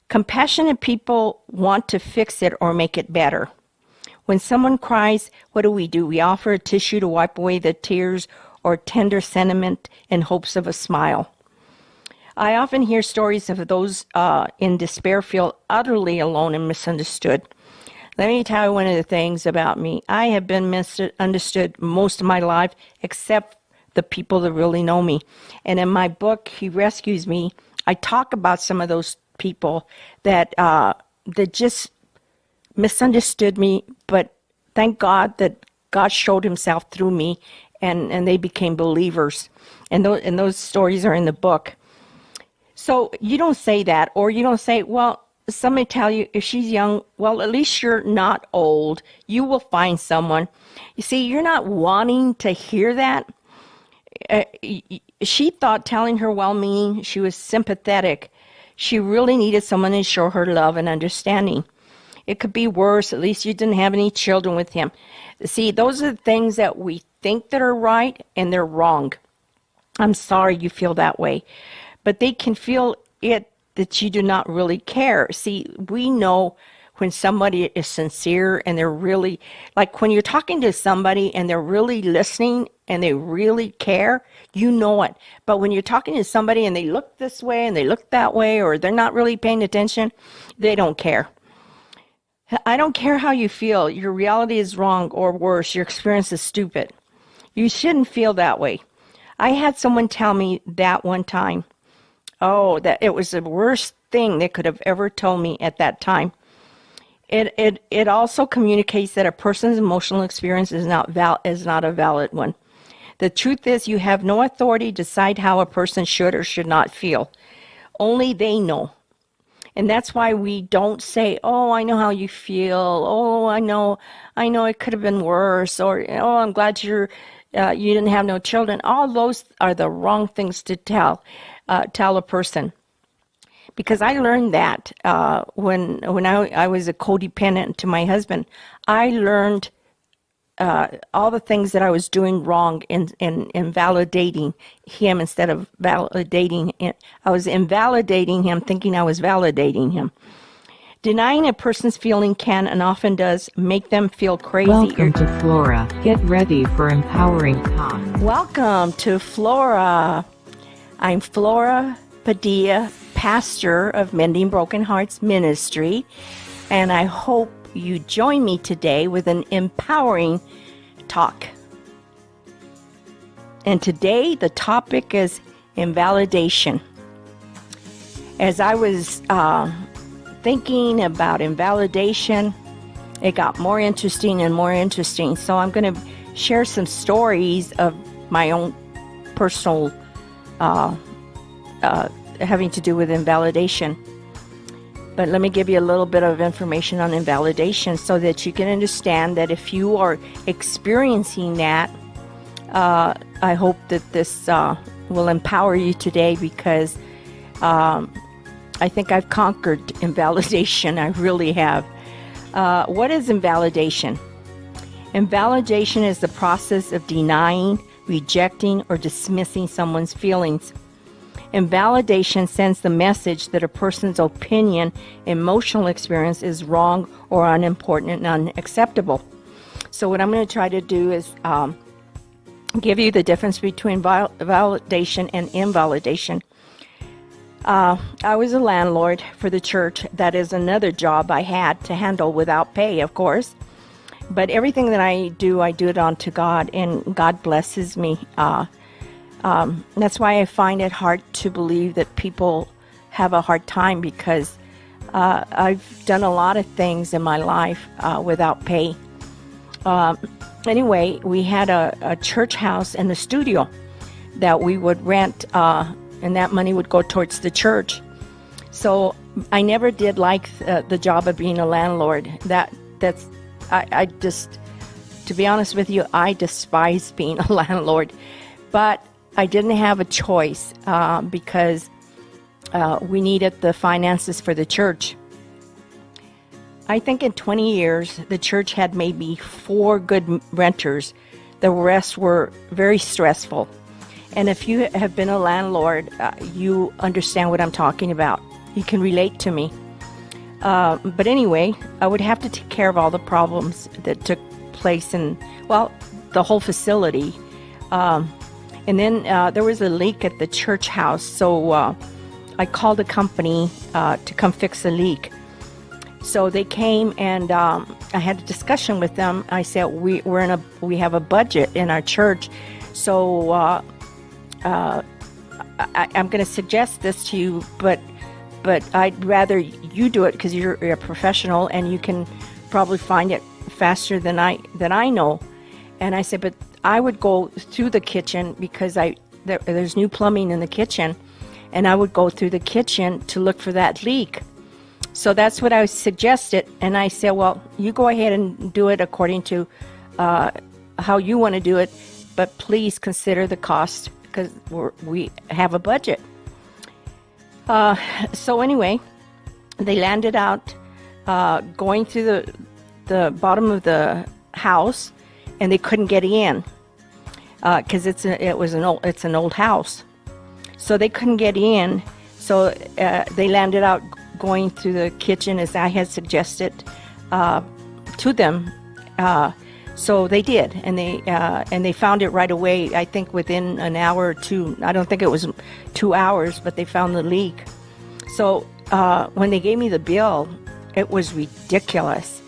Compassionate people want to fix it or make it better. When someone cries, what do? We offer a tissue to wipe away the tears or tender sentiment in hopes of a smile. I often hear stories of those in despair feel utterly alone and misunderstood. Let me tell you one of the things about me. I have been misunderstood most of my life, except the people that really know me. And in my book, He Rescues Me, I talk about some of those people that just misunderstood me, but thank God that God showed himself through me, and they became believers. And those stories are in the book. So you don't say that, or you don't say, well, somebody tell you if she's young, well, at least you're not old. You will find someone. You see, you're not wanting to hear that. She thought telling her well-meaning, she was sympathetic. She really needed someone to show her love and understanding. It could be worse. At least you didn't have any children with him. See, those are the things that we think that are right, and they're wrong. I'm sorry you feel that way. But they can feel it that you do not really care. See, we know when somebody is sincere and they're really, like when you're talking to somebody and they're really listening and they really care, you know it. But when you're talking to somebody and they look this way and they look that way, or they're not really paying attention, they don't care. I don't care how you feel. Your reality is wrong, or worse, your experience is stupid. You shouldn't feel that way. I had someone tell me that one time. Oh, that it was the worst thing they could have ever told me at that time. It also communicates that a person's emotional experience is not a valid one. The truth is, you have no authority to decide how a person should or should not feel. Only they know. And that's why we don't say, oh, I know how you feel. Oh, I know it could have been worse. Or, oh, I'm glad you didn't have no children. All those are the wrong things to tell a person. Because I learned that when I was a codependent to my husband. I learned all the things that I was doing wrong in validating him instead of validating him. I was invalidating him, thinking I was validating him. Denying a person's feeling can, and often does, make them feel crazy. Welcome to Flora. Get ready for empowering talk. Welcome to Flora. I'm Flora Padilla, pastor of Mending Broken Hearts Ministry, and I hope you join me today with an empowering talk. And today the topic is invalidation. As I was thinking about invalidation, it got more interesting and more interesting. So I'm going to share some stories of my own personal having to do with invalidation. But let me give you a little bit of information on invalidation so that you can understand that if you are experiencing that, I hope that this will empower you today, because I think I've conquered invalidation. I really have. What is invalidation? Invalidation is the process of denying, rejecting, or dismissing someone's feelings. Invalidation sends the message that a person's opinion, emotional experience is wrong or unimportant and unacceptable. So what I'm going to try to do is give you the difference between validation and invalidation. I was a landlord for the church. That is another job I had to handle without pay, of course. But everything that I do it unto God, and God blesses me. That's why I find it hard to believe that people have a hard time, because I've done a lot of things in my life without pay. Anyway, we had a church house and a studio that we would rent, and that money would go towards the church. So I never did like the job of being a landlord. I just, to be honest with you, I despise being a landlord. But I didn't have a choice because we needed the finances for the church. I think in 20 years, the church had maybe 4 good renters. The rest were very stressful. And if you have been a landlord, you understand what I'm talking about. You can relate to me. But anyway, I would have to take care of all the problems that took place in, well, the whole facility. And then there was a leak at the church house, so I called a company to come fix the leak. So they came, and I had a discussion with them. I said, we have a budget in our church, so I'm going to suggest this to you, but I'd rather you do it because you're a professional and you can probably find it faster than I know. And I said, but I would go through the kitchen because there's new plumbing in the kitchen, and I would go through the kitchen to look for that leak. So that's what I suggested, and I said, well, you go ahead and do it according to how you want to do it, but please consider the cost because we have a budget. So anyway, they landed out going through the bottom of the house, and they couldn't get in because it's an old house, so they couldn't get in. So they landed out going through the kitchen as I had suggested to them. So they did, and they found it right away. I think within an hour or two. I don't think it was 2 hours, but they found the leak. So when they gave me the bill, it was ridiculous,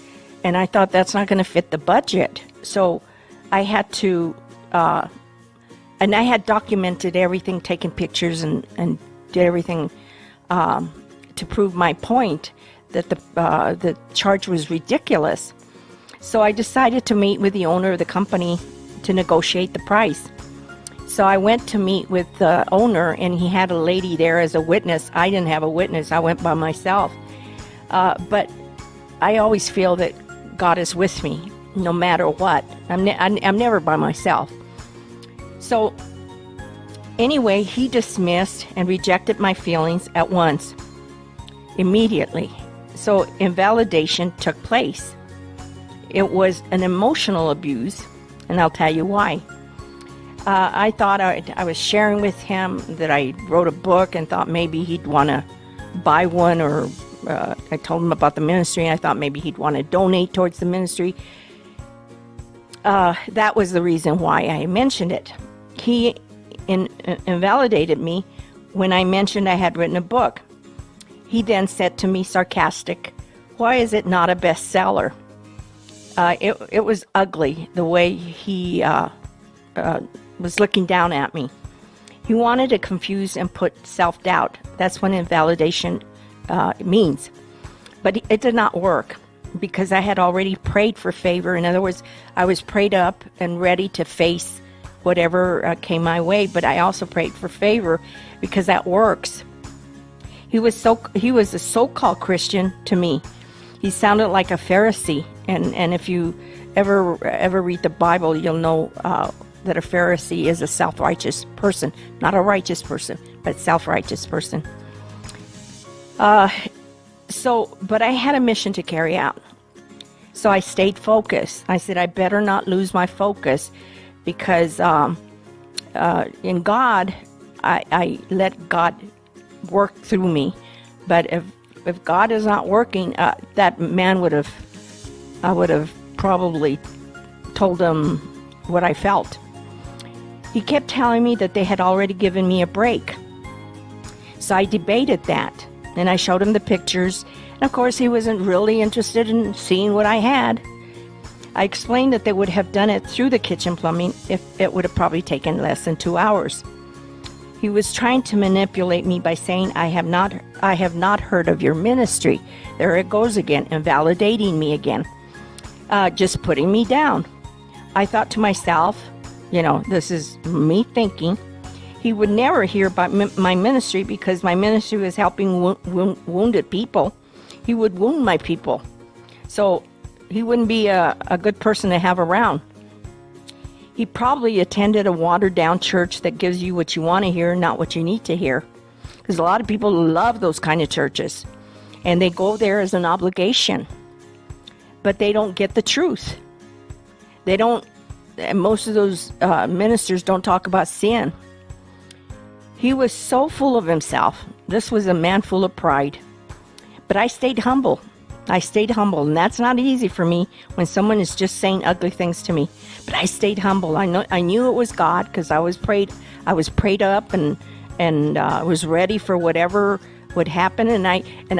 and I thought that's not going to fit the budget. So I had to, and I had documented everything, taken pictures, and did everything to prove my point that the charge was ridiculous. So I decided to meet with the owner of the company to negotiate the price. So I went to meet with the owner, and he had a lady there as a witness. I didn't have a witness. I went by myself. But I always feel that God is with me no matter what. I'm never by myself. So anyway, he dismissed and rejected my feelings at once, immediately. So invalidation took place. It was an emotional abuse, and I'll tell you why. I thought I was sharing with him that I wrote a book and thought maybe he'd want to buy one, or I told him about the ministry, and I thought maybe he'd want to donate towards the ministry. That was the reason why I mentioned it. He invalidated me when I mentioned I had written a book. He then said to me, sarcastic, "Why is it not a bestseller?" It was ugly the way he was looking down at me. He wanted to confuse and put self-doubt. That's what invalidation means. But it did not work because I had already prayed for favor. In other words, I was prayed up and ready to face whatever came my way, but I also prayed for favor because that works. He was a so-called Christian to me. He sounded like a Pharisee, and if you ever read the Bible, you'll know that a Pharisee is a self-righteous person, not a righteous person, but self-righteous person. But I had a mission to carry out. So I stayed focused. I said, I better not lose my focus because in God, I let God work through me. But if God is not working, that man I would have probably told him what I felt. He kept telling me that they had already given me a break. So I debated that, and I showed him the pictures. And of course, he wasn't really interested in seeing what I had. I explained that they would have done it through the kitchen plumbing if it would have probably taken less than 2 hours. He was trying to manipulate me by saying, I have not heard of your ministry. There it goes again, invalidating me again, just putting me down. I thought to myself, this is me thinking, he would never hear about my ministry because my ministry was helping wounded people. He would wound my people. So he wouldn't be a good person to have around. He probably attended a watered-down church that gives you what you want to hear, not what you need to hear. Because a lot of people love those kind of churches, and they go there as an obligation. But they don't get the truth. Most of those ministers don't talk about sin. He was so full of himself. This was a man full of pride. But I stayed humble. I stayed humble, and that's not easy for me when someone is just saying ugly things to me. But I stayed humble. I knew it was God because I was prayed up and was ready for whatever would happen. And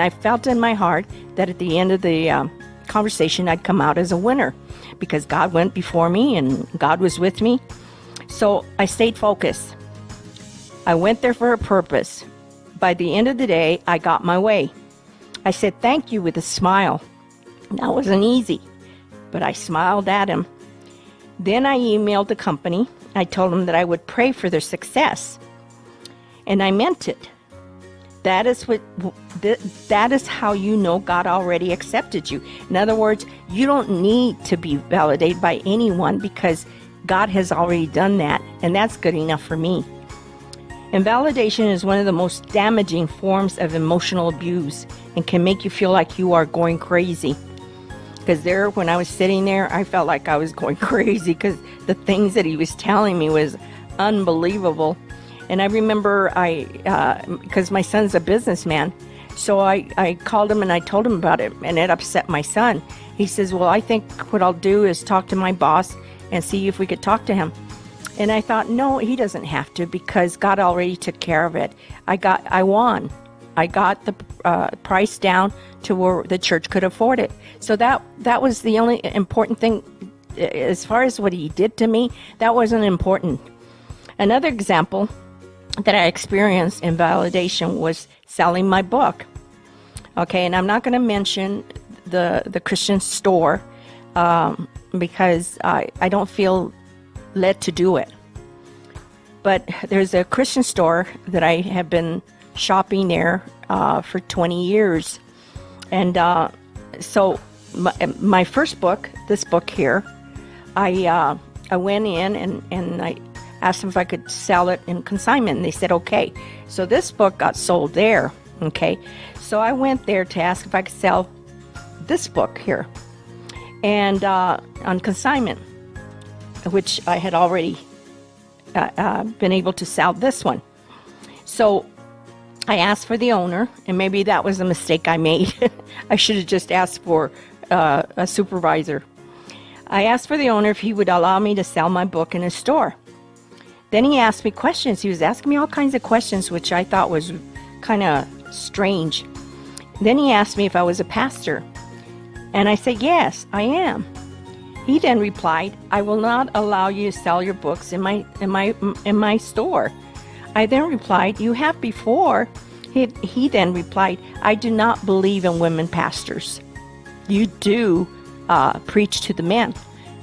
I felt in my heart that at the end of the conversation, I'd come out as a winner because God went before me and God was with me. So I stayed focused. I went there for a purpose. By the end of the day, I got my way. I said thank you with a smile. That wasn't easy, but I smiled at him. Then I emailed the company. I told them that I would pray for their success. And I meant it. That is how you know God already accepted you. In other words, you don't need to be validated by anyone because God has already done that, and that's good enough for me. Invalidation is one of the most damaging forms of emotional abuse and can make you feel like you are going crazy. Because when I was sitting there, I felt like I was going crazy because the things that he was telling me was unbelievable. And I remember because my son's a businessman, so I called him and I told him about it, and it upset my son. He says, well, I think what I'll do is talk to my boss and see if we could talk to him. And I thought, no, he doesn't have to because God already took care of it. I won. I got the price down to where the church could afford it. So that was the only important thing. As far as what he did to me, that wasn't important. Another example that I experienced in validation was selling my book. Okay, and I'm not going to mention the Christian store because I don't feel led to do it. But there's a Christian store that I have been shopping there for 20 years. And so my first book, this book here, I went in and I asked them if I could sell it in consignment, and they said okay. So this book got sold there. Okay, so I went there to ask if I could sell this book here and on consignment, which I had already been able to sell this one. So I asked for the owner, and maybe that was a mistake I made. I should have just asked for a supervisor. I asked for the owner if he would allow me to sell my book in his store. Then he asked me questions. He was asking me all kinds of questions, which I thought was kind of strange. Then he asked me if I was a pastor. And I said, yes, I am. He then replied, I will not allow you to sell your books in my store. I then replied, you have before. He then replied, I do not believe in women pastors. You do preach to the men.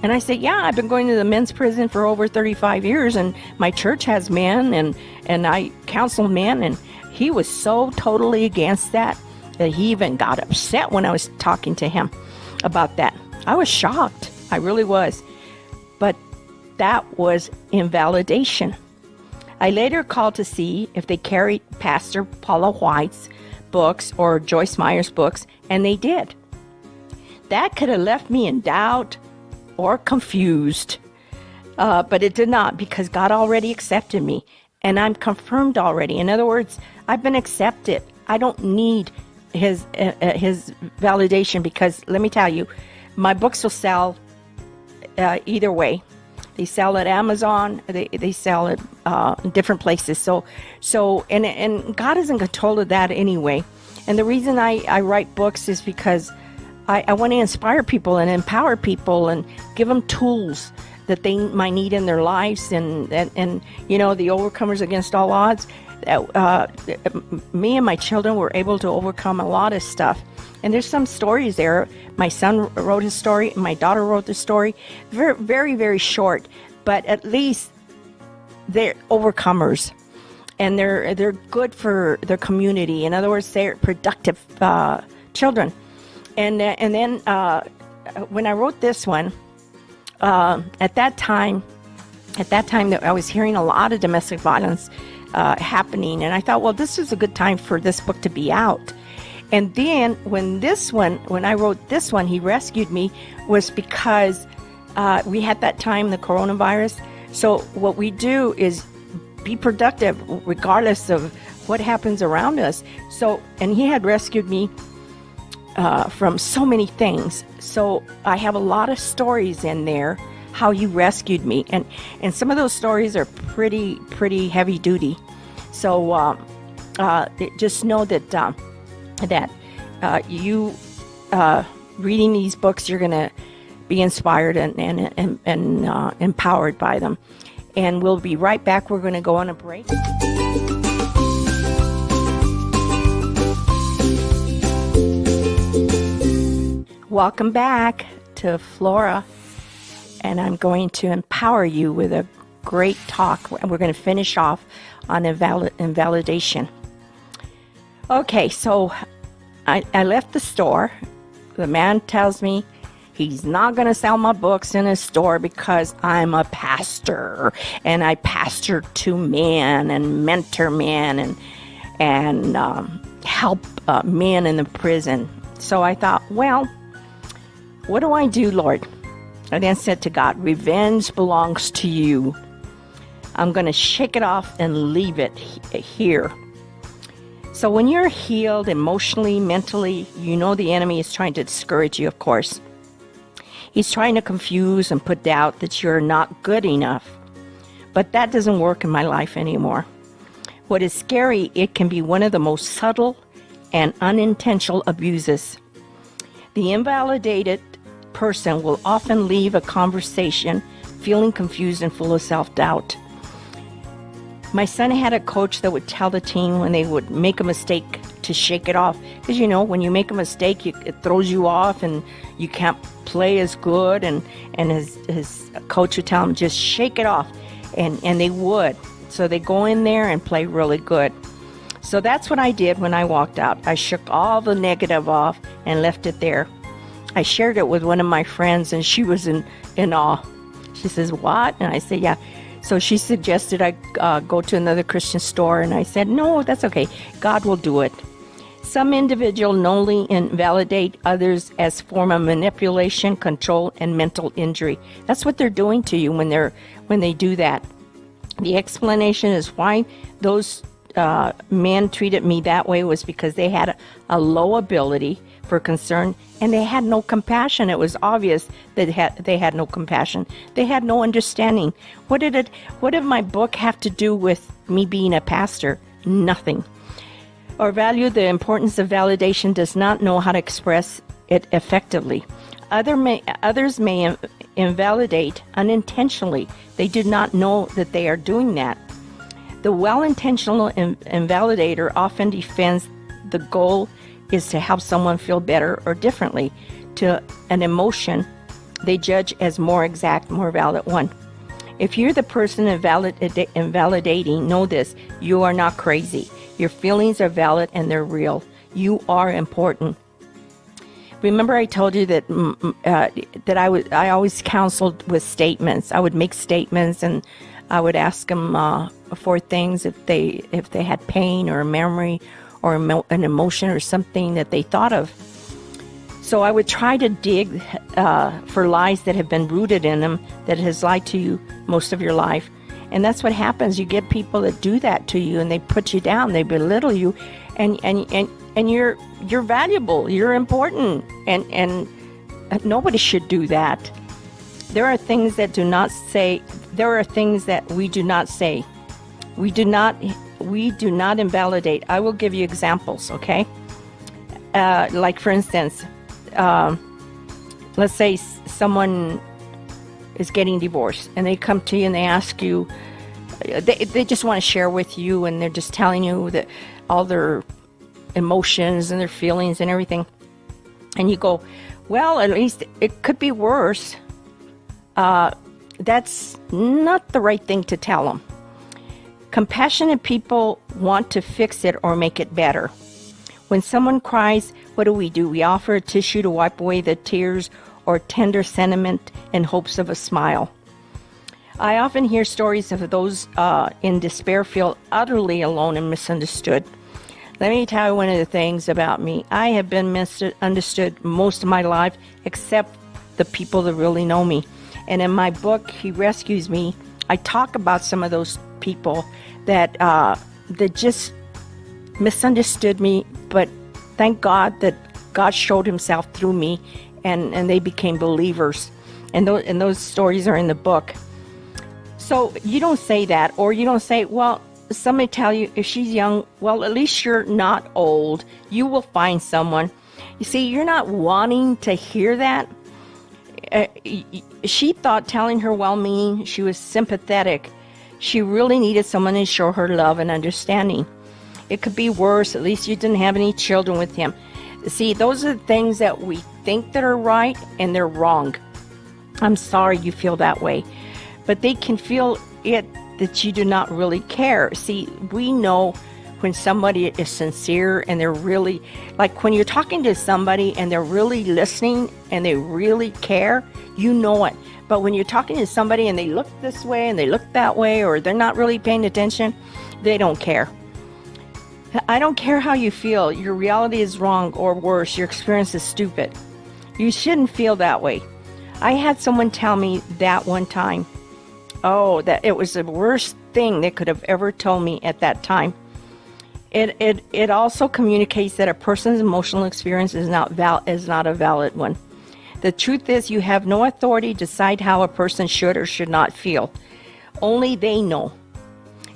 And I said, yeah, I've been going to the men's prison for over 35 years, and my church has men, and I counsel men. And he was so totally against that he even got upset when I was talking to him about that. I was shocked. I really was. But that was invalidation. I later called to see if they carried Pastor Paula White's books or Joyce Meyer's books, and they did. That could have left me in doubt or confused, but it did not, because God already accepted me, and I'm confirmed already. In other words, I've been accepted. I don't need his validation, because let me tell you, my books will sell either way. They sell at Amazon. They sell at different places. So and God is in control of that anyway. And the reason I write books is because I want to inspire people and empower people and give them tools that they might need in their lives. And you know, the overcomers against all odds. Me and my children were able to overcome a lot of stuff. And there's some stories there. My son wrote his story. My daughter wrote the story. Very, very, very short. But at least they're overcomers. And they're good for their community. In other words, they're productive children. And then when I wrote this one, at that time that I was hearing a lot of domestic violence happening, and I thought, well, this is a good time for this book to be out. And then when I wrote this one, He Rescued Me, was because we had that time, the coronavirus. So what we do is be productive regardless of what happens around us. So, and He had rescued me from so many things. So I have a lot of stories in there, how you rescued me. And some of those stories are pretty heavy duty. So just know that you reading these books, you're going to be inspired and empowered by them. And we'll be right back. We're going to go on a break. Welcome back to Flora, and I'm going to empower you with a great talk. We're going to finish off on invalidation. Okay, so I left the store. The man tells me he's not going to sell my books in his store because I'm a pastor, and I pastor to men and mentor men and help men in the prison. So I thought, well, what do I do, Lord? I then said to God, revenge belongs to you. I'm going to shake it off and leave it here. So when you're healed emotionally, mentally, you know the enemy is trying to discourage you, of course. He's trying to confuse and put doubt that you're not good enough. But that doesn't work in my life anymore. What is scary, it can be one of the most subtle and unintentional abuses. The invalidated person will often leave a conversation feeling confused and full of self-doubt. My son had a coach that would tell the team when they would make a mistake to shake it off. Because, you know, when you make a mistake, it throws you off and you can't play as good. And his coach would tell him, just shake it off. And they would. So they go in there and play really good. So that's what I did when I walked out. I shook all the negative off and left it there. I shared it with one of my friends, and she was in awe. She says, what? And I said, yeah. So she suggested I go to another Christian store, and I said, no, that's okay. God will do it. Some individuals knowingly invalidate others as form of manipulation, control, and mental injury. That's what they're doing to you when they do that. The explanation is why those men treated me that way was because they had a low ability for concern, and they had no compassion. It was obvious that they had no compassion. They had no understanding. What did my book have to do with me being a pastor? Nothing. Or value the importance of validation does not know how to express it effectively. Others may invalidate unintentionally. They do not know that they are doing that. The well-intentional invalidator often defends the goal is to help someone feel better or differently to an emotion they judge as more exact, more valid one. If you're the person invalidating, know this, you are not crazy. Your feelings are valid and they're real. You are important. Remember I told you that I always counseled with statements. I would make statements and I would ask them for things if they had pain or a memory or an emotion or something that they thought of. So I would try to dig for lies that have been rooted in them, that has lied to you most of your life. And that's what happens. You get people that do that to you and they put you down, they belittle you, and you're valuable, you're important, and nobody should do that. There are things that we do not say. We do not invalidate. I will give you examples, okay? Like for instance, let's say someone is getting divorced and they come to you and they ask you, they just want to share with you, and they're just telling you that all their emotions and their feelings and everything. And you go, well, at least it could be worse. That's not the right thing to tell them. Compassionate people want to fix it or make it better. When someone cries, what do? We offer a tissue to wipe away the tears or tender sentiment in hopes of a smile. I often hear stories of those in despair feel utterly alone and misunderstood. Let me tell you one of the things about me. I have been misunderstood most of my life, except the people that really know me. And in my book, He Rescues Me, I talk about some of those people that just misunderstood me, but thank God that God showed himself through me, and they became believers. And those stories are in the book. So you don't say that, or you don't say, well, somebody tell you if she's young, well, at least you're not old. You will find someone. You see, you're not wanting to hear that. She thought telling her well-meaning, she was sympathetic. She really needed someone to show her love and understanding. It could be worse. At least you didn't have any children with him. See, those are the things that we think that are right, and they're wrong. I'm sorry you feel that way. But they can feel it that you do not really care. See, we know when somebody is sincere and they're really, like when you're talking to somebody and they're really listening and they really care, you know it. But when you're talking to somebody and they look this way and they look that way, or they're not really paying attention, they don't care. I don't care how you feel. Your reality is wrong, or worse, your experience is stupid. You shouldn't feel that way. I had someone tell me that one time. Oh, that it was the worst thing they could have ever told me at that time. It also communicates that a person's emotional experience is not a valid one. The truth is, you have no authority to decide how a person should or should not feel. Only they know.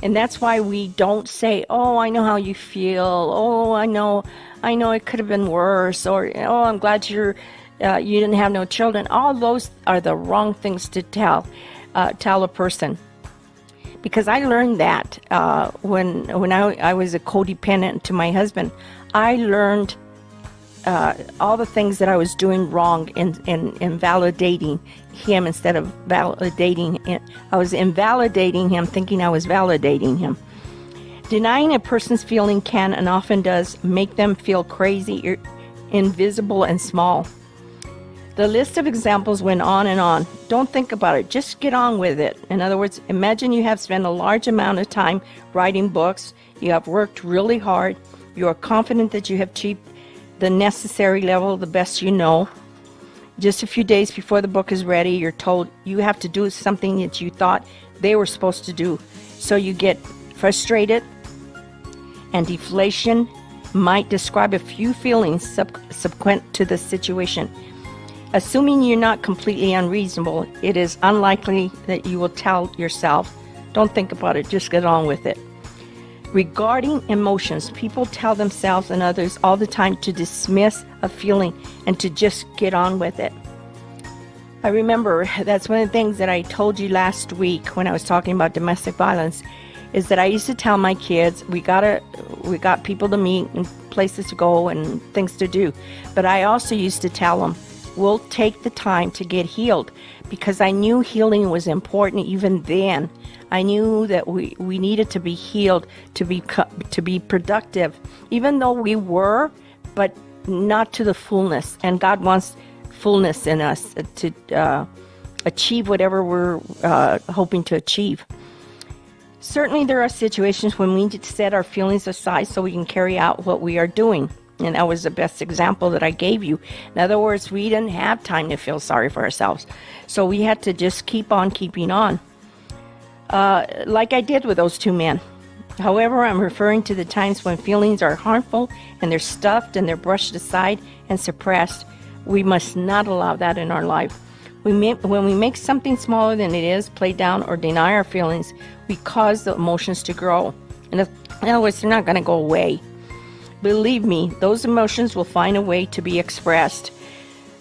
And that's why we don't say, oh, I know how you feel. Oh, I know it could have been worse. Or, oh, I'm glad you didn't have no children. All those are the wrong things to tell a person. Because I learned that when I was a codependent to my husband. I learned all the things that I was doing wrong in validating him instead of validating him. I was invalidating him, thinking I was validating him. Denying a person's feeling can and often does make them feel crazy, invisible, and small. The list of examples went on and on. Don't think about it. Just get on with it. In other words, imagine you have spent a large amount of time writing books. You have worked really hard. You are confident that you have achieved the necessary level, the best you know. Just a few days before the book is ready, you're told you have to do something that you thought they were supposed to do. So you get frustrated, and deflation might describe a few feelings subsequent to the situation. Assuming you're not completely unreasonable, it is unlikely that you will tell yourself, don't think about it, just get on with it. Regarding emotions, people tell themselves and others all the time to dismiss a feeling and to just get on with it. I remember that's one of the things that I told you last week when I was talking about domestic violence, is that I used to tell my kids, we got people to meet and places to go and things to do. But I also used to tell them, we'll take the time to get healed, because I knew healing was important even then. I knew that we needed to be healed to be productive, even though we were, but not to the fullness. And God wants fullness in us to achieve whatever we're hoping to achieve. Certainly there are situations when we need to set our feelings aside so we can carry out what we are doing. And that was the best example that I gave you. In other words, we didn't have time to feel sorry for ourselves. So we had to just keep on keeping on. Like I did with those two men. However, I'm referring to the times when feelings are harmful and they're stuffed and they're brushed aside and suppressed. We must not allow that in our life. When we make something smaller than it is, play down or deny our feelings, we cause the emotions to grow. In other words, they're not going to go away. Believe me, those emotions will find a way to be expressed.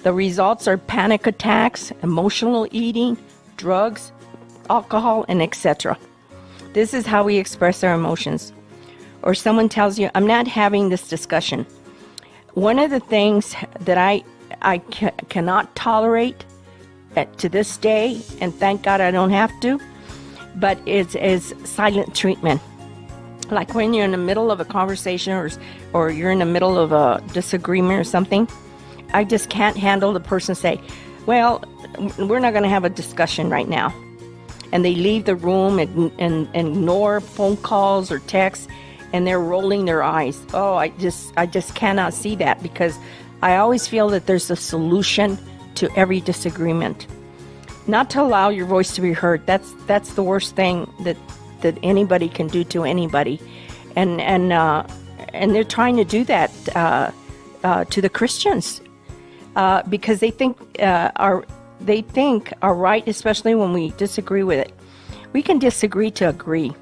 The results are panic attacks, emotional eating, drugs, alcohol, and etc. This is how we express our emotions. Or someone tells you, I'm not having this discussion. One of the things that I cannot tolerate to this day, and thank God I don't have to, but is silent treatment. Like when you're in the middle of a conversation or you're in the middle of a disagreement or something, I just can't handle the person say, well, we're not going to have a discussion right now. And they leave the room and ignore phone calls or texts, and they're rolling their eyes. Oh, I just cannot see that, because I always feel that there's a solution to every disagreement. Not to allow your voice to be heard. That's the worst thing that anybody can do to anybody, and they're trying to do that to the Christians because they think are right, especially when we disagree with it. We can disagree to agree,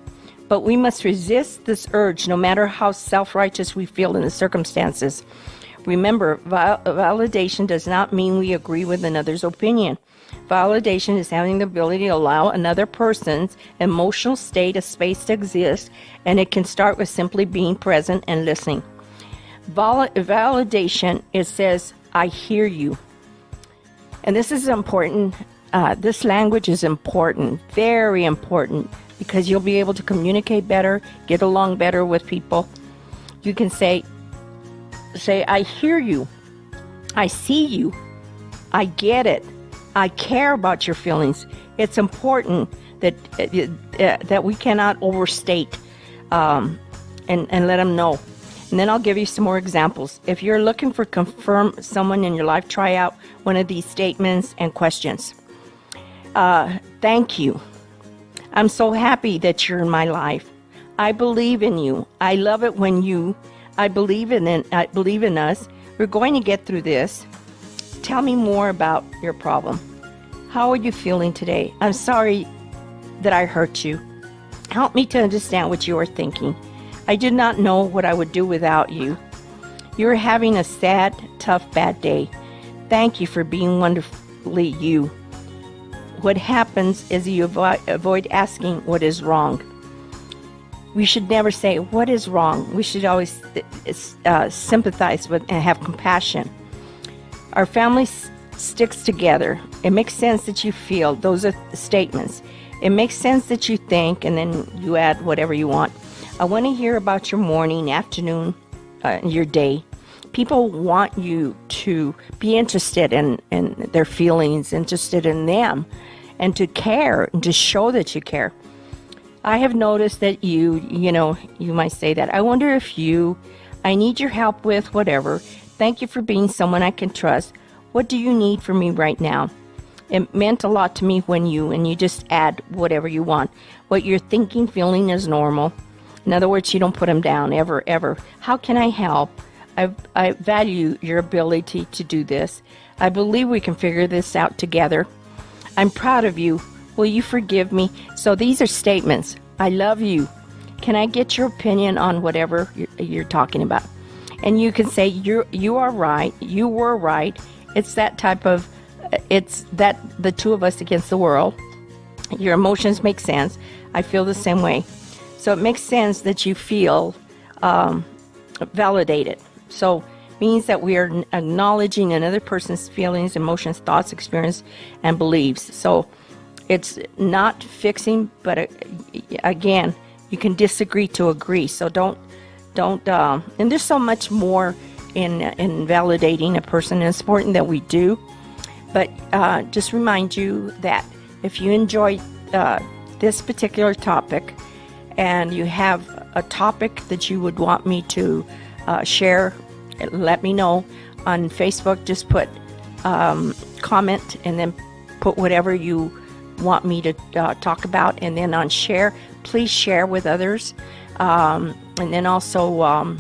but we must resist this urge no matter how self-righteous we feel in the circumstances. Remember, validation does not mean we agree with another's opinion. Validation is having the ability to allow another person's emotional state a space to exist, and it can start with simply being present and listening. Validation, it says, I hear you. And this is important. This language is important, very important, because you'll be able to communicate better, get along better with people. You can say, I hear you. I see you. I get it. I care about your feelings. It's important that we cannot overstate and let them know. And then I'll give you some more examples. If you're looking for confirm someone in your life, try out one of these statements and questions. Thank you. I'm so happy that you're in my life. I believe in you. I love it when I believe in us. We're going to get through this. Tell me more about your problem. How are you feeling today? I'm sorry that I hurt you. Help me to understand what you are thinking. I did not know what I would do without you. You're having a sad, tough, bad day. Thank you for being wonderfully you. What happens is you avoid asking what is wrong. We should never say, what is wrong? We should always sympathize with and have compassion. Our family sticks together. It makes sense that you feel. Those are statements. It makes sense that you think, and then you add whatever you want. I want to hear about your morning, afternoon, your day. People want you to be interested in their feelings, interested in them, and to care, and to show that you care. I have noticed that you might say that. I wonder if I need your help with whatever. Thank you for being someone I can trust. What do you need from me right now? It meant a lot to me when you just add whatever you want. What you're thinking, feeling is normal. In other words, you don't put them down, ever. How can I help? I value your ability to do this. I believe we can figure this out together. I'm proud of you. Will you forgive me? So these are statements. I love you. Can I get your opinion on whatever you're talking about? And you can say, you are right. You were right. It's that type of, it's that the two of us against the world. Your emotions make sense. I feel the same way. So it makes sense that you feel validated. So means that we are acknowledging another person's feelings, emotions, thoughts, experience, and beliefs. So it's not fixing, but again, you can disagree to agree. So don't. And there's so much more in validating a person. It's important that we do. But just remind you that if you enjoy this particular topic, and you have a topic that you would want me to share, let me know on Facebook. Just put comment and then put whatever you want me to talk about. And then on share, please share with others. And then also on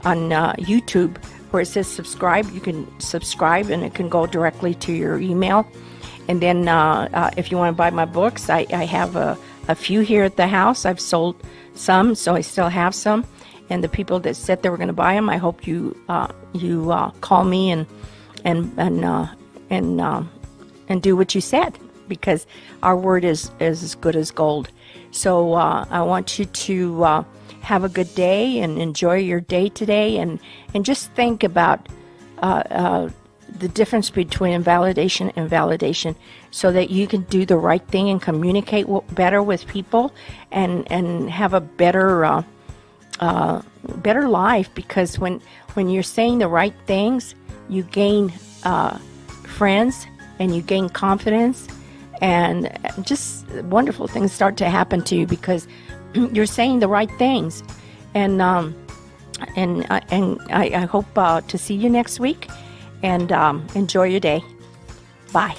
YouTube where it says subscribe, you can subscribe and it can go directly to your email. And then if you want to buy my books, I have a few here at the house. I've sold some, so I still have some. And the people that said they were going to buy them, I hope you call me and do what you said, because our word is as good as gold. So I want you to have a good day and enjoy your day today, and just think about the difference between invalidation and validation, so that you can do the right thing and communicate better with people and have a better life. Because when you're saying the right things, you gain friends and you gain confidence, and just wonderful things start to happen to you because you're saying the right things. And I hope to see you next week. And enjoy your day. Bye.